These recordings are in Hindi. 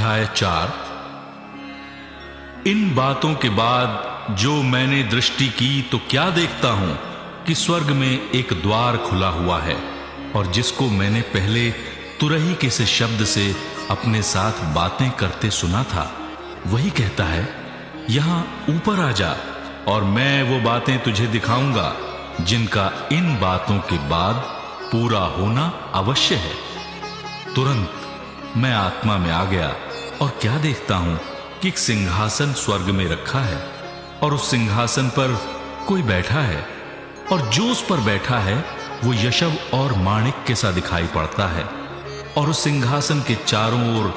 अध्याय 4। इन बातों के बाद जो मैंने दृष्टि की तो क्या देखता हूं कि स्वर्ग में एक द्वार खुला हुआ है, और जिसको मैंने पहले तुरही के से शब्द से अपने साथ बातें करते सुना था, वही कहता है, यहां ऊपर आ जा और मैं वो बातें तुझे दिखाऊंगा जिनका इन बातों के बाद पूरा होना अवश्य है। तुरंत मैं आत्मा में आ गया और क्या देखता हूं कि एक सिंहासन स्वर्ग में रखा है, और उस सिंहासन पर कोई बैठा है, और जो उस पर बैठा है वो यशव और माणिक के सा दिखाई पड़ता है, और उस सिंहासन के चारों ओर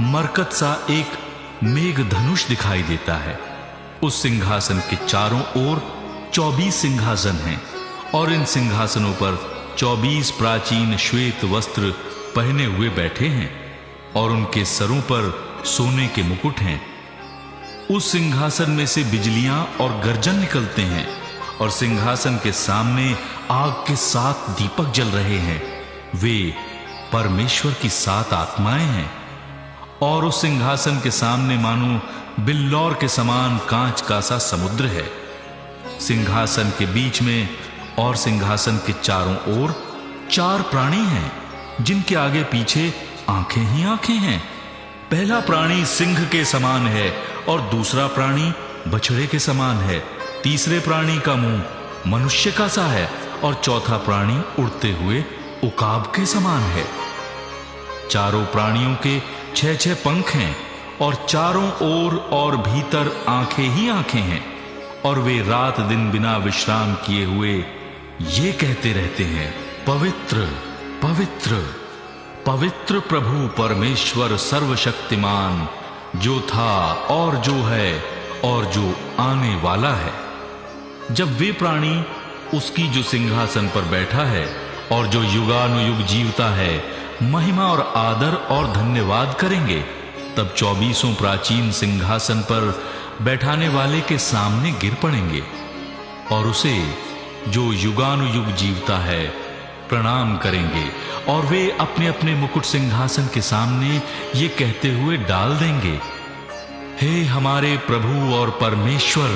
मरकत सा एक मेघ धनुष दिखाई देता है। उस सिंहासन के चारों ओर 24 सिंहासन हैं, और इन सिंहासनों पर 24 प्राचीन श्वेत वस्त्र पहने हुए बैठे हैं, और उनके सरों पर सोने के मुकुट हैं। उस सिंहासन में से बिजलियां और गर्जन निकलते हैं, और सिंहासन के सामने आग के 7 दीपक जल रहे हैं। वे परमेश्वर की 7 आत्माएं हैं, और उस सिंहासन के सामने मानो बिल्लौर के समान कांच का सा समुद्र है। सिंहासन के बीच में और सिंहासन के चारों ओर 4 प्राणी हैं, जिनके आगे पीछे आंखें ही आंखें हैं। पहला प्राणी सिंह के समान है, और दूसरा प्राणी बछड़े के समान है। तीसरे प्राणी का मुंह मनुष्य का सा है, और चौथा प्राणी उड़ते हुए उकाब के समान है। चारों प्राणियों के 6-6 पंख हैं, और चारों ओर और भीतर आंखें ही आंखें हैं, और वे रात दिन बिना विश्राम किए हुए ये कहते रहते हैं, पवित्र पवित्र पवित्र प्रभु परमेश्वर सर्वशक्तिमान, जो था और जो है और जो आने वाला है। जब वे प्राणी उसकी जो सिंहासन पर बैठा है और जो युगानुयुग जीवता है महिमा और आदर और धन्यवाद करेंगे, तब 24 प्राचीन सिंहासन पर बैठाने वाले के सामने गिर पड़ेंगे, और उसे जो युगानुयुग जीवता है प्रणाम करेंगे, और वे अपने अपने मुकुट सिंहासन के सामने ये कहते हुए डाल देंगे, हे हमारे प्रभु और परमेश्वर,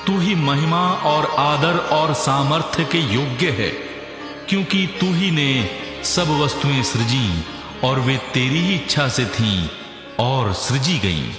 तू ही महिमा और आदर और सामर्थ्य के योग्य है, क्योंकि तू ही ने सब वस्तुएं सृजी, और वे तेरी ही इच्छा से थीं और सृजी गईं।